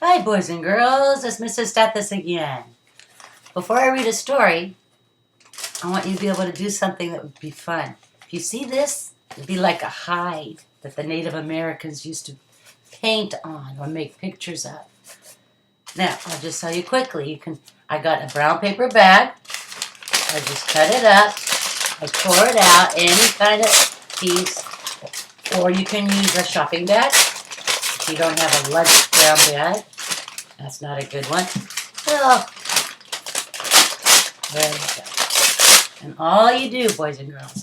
Hi, boys and girls. It's Mrs. Stathis again. Before I read a story, I want you to be able to do something that would be fun. If you see this, it'd be like a hide that the Native Americans used to paint on or make pictures of. Now, I'll just tell you quickly. I got a brown paper bag. I just cut it up. I tore it out, any kind of piece. Or you can use a shopping bag. If you don't have a lunch brown bag, that's not a good one. Well, there you go. And all you do, boys and girls,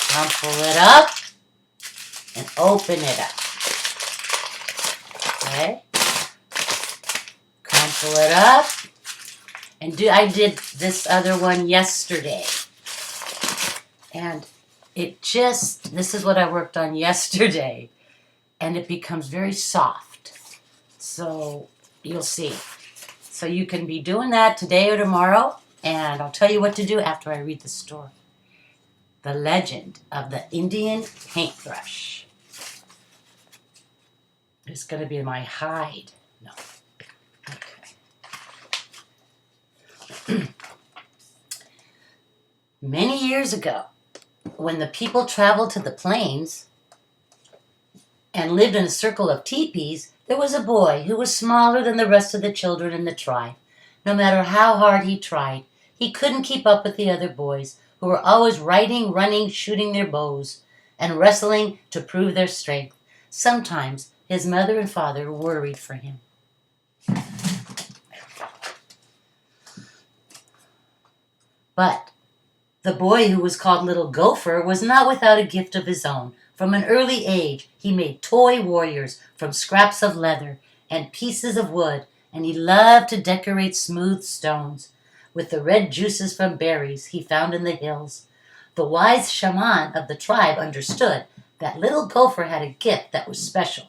pull it up and open it up. Okay? Crumple it up. And I did this other one yesterday. And this is what I worked on yesterday. And it becomes very soft. So you'll see. So you can be doing that today or tomorrow. And I'll tell you what to do after I read the story. The Legend of the Indian Paintbrush. It's going to be my hide. No. Okay. Many years ago, when the people traveled to the plains and lived in a circle of teepees, there was a boy who was smaller than the rest of the children in the tribe. No matter how hard he tried, he couldn't keep up with the other boys, who were always riding, running, shooting their bows, and wrestling to prove their strength. Sometimes his mother and father worried for him. But the boy who was called Little Gopher was not without a gift of his own. From an early age, he made toy warriors from scraps of leather and pieces of wood, and he loved to decorate smooth stones with the red juices from berries he found in the hills. The wise shaman of the tribe understood that Little Gopher had a gift that was special.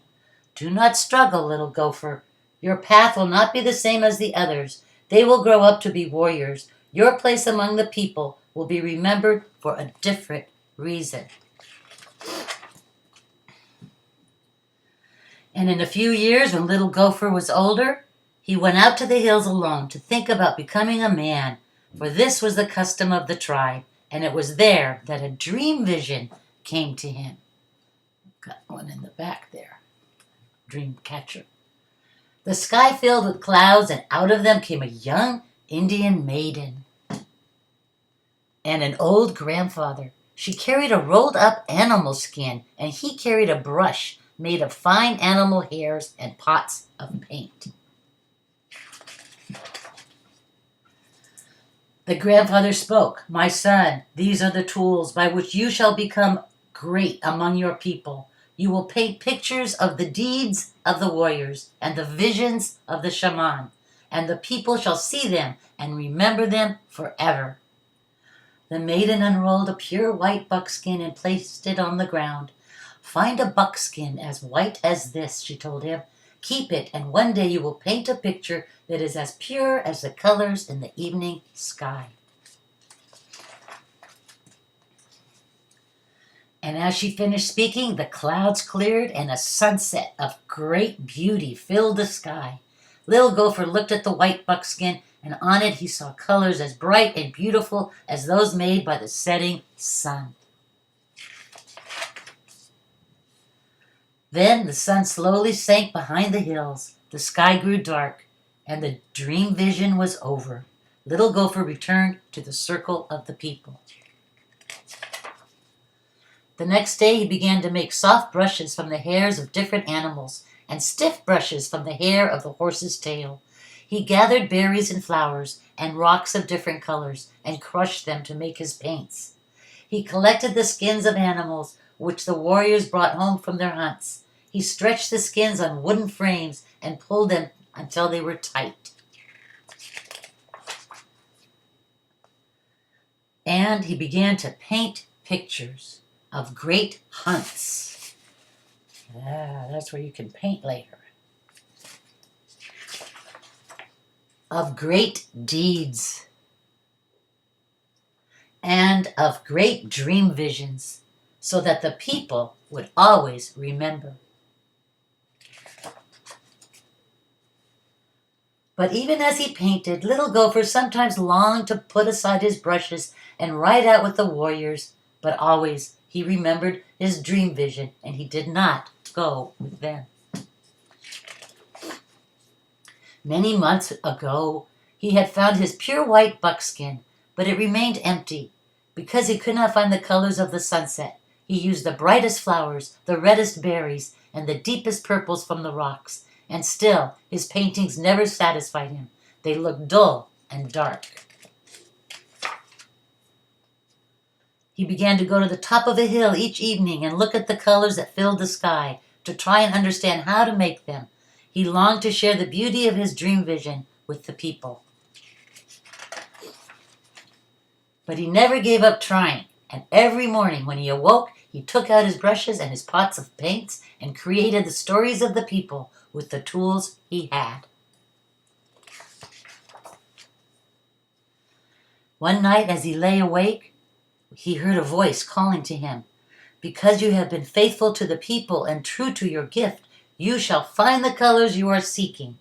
Do not struggle, Little Gopher. Your path will not be the same as the others. They will grow up to be warriors. Your place among the people will be remembered for a different reason. And in a few years, when Little Gopher was older, he went out to the hills alone to think about becoming a man, for this was the custom of the tribe, and it was there that a dream vision came to him. Got one in the back there. Dream catcher. The sky filled with clouds, and out of them came a young Indian maiden and an old grandfather. She carried a rolled up animal skin, and he carried a brush made of fine animal hairs and pots of paint. The grandfather spoke, "My son, these are the tools by which you shall become great among your people. You will paint pictures of the deeds of the warriors and the visions of the shaman, and the people shall see them and remember them forever." The maiden unrolled a pure white buckskin and placed it on the ground. "Find a buckskin as white as this," she told him. "Keep it, and one day you will paint a picture that is as pure as the colors in the evening sky." And as she finished speaking, the clouds cleared and a sunset of great beauty filled the sky. Little Gopher looked at the white buckskin, and on it he saw colors as bright and beautiful as those made by the setting sun. Then the sun slowly sank behind the hills. The sky grew dark, and the dream vision was over. Little Gopher returned to the circle of the people. The next day he began to make soft brushes from the hairs of different animals and stiff brushes from the hair of the horse's tail. He gathered berries and flowers and rocks of different colors and crushed them to make his paints. He collected the skins of animals which the warriors brought home from their hunts. He stretched the skins on wooden frames and pulled them until they were tight. And he began to paint pictures of great hunts. That's where you can paint later. Of great deeds. And of great dream visions, so that the people would always remember. But even as he painted, little Gopher sometimes longed to put aside his brushes and ride out with the warriors. But always he remembered his dream vision, and he did not go with them. Many months ago, he had found his pure white buckskin, but it remained empty. Because he could not find the colors of the sunset, he used the brightest flowers, the reddest berries, and the deepest purples from the rocks. And still, his paintings never satisfied him. They looked dull and dark. He began to go to the top of a hill each evening and look at the colors that filled the sky to try and understand how to make them. He longed to share the beauty of his dream vision with the people. But he never gave up trying, and every morning when he awoke, he took out his brushes and his pots of paints and created the stories of the people with the tools he had. One night as he lay awake, he heard a voice calling to him, "Because you have been faithful to the people and true to your gift, you shall find the colors you are seeking.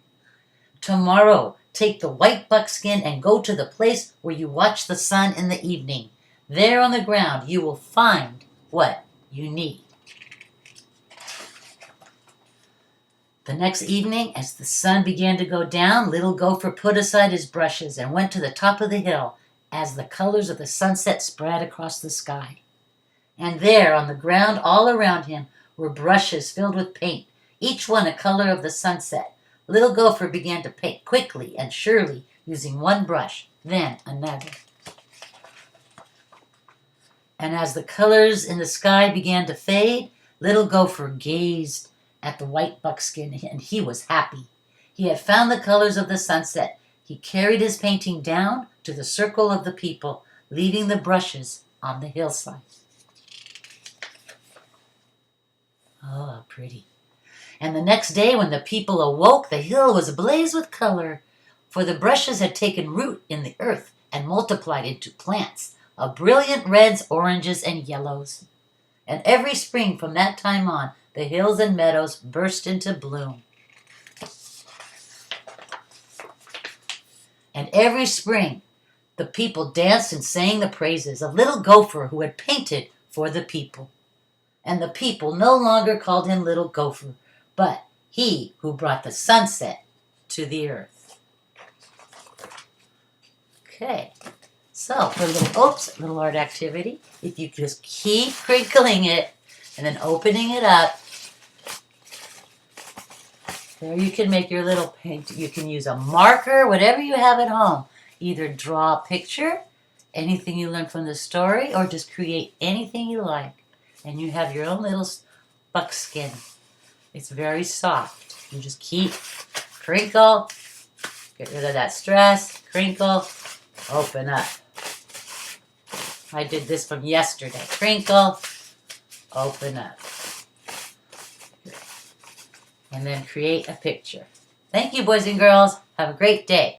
Tomorrow, take the white buckskin and go to the place where you watch the sun in the evening. There on the ground, you will find what you need." The next evening, as the sun began to go down, little Gopher put aside his brushes and went to the top of the hill as the colors of the sunset spread across the sky. And there, on the ground all around him, were brushes filled with paint, each one a color of the sunset. Little Gopher began to paint quickly and surely, using one brush, then another. And as the colors in the sky began to fade, little Gopher gazed at the white buckskin, and he was happy. He had found the colors of the sunset. He carried his painting down to the circle of the people, leaving the brushes on the hillside. Oh, how pretty. And the next day when the people awoke, the hill was ablaze with color, for the brushes had taken root in the earth and multiplied into plants of brilliant reds, oranges, and yellows. And every spring from that time on, the hills and meadows burst into bloom. And every spring, the people danced and sang the praises of little Gopher who had painted for the people. And the people no longer called him little Gopher, but he who brought the sunset to the earth. Okay, so for a little art activity, if you just keep crinkling it and then opening it up, there you can make your little paint. You can use a marker, whatever you have at home. Either draw a picture, anything you learned from the story, or just create anything you like. And you have your own little buckskin. It's very soft. You just keep crinkle, get rid of that stress, crinkle, open up. I did this from yesterday. Crinkle, open up. And then create a picture. Thank you, boys and girls. Have a great day.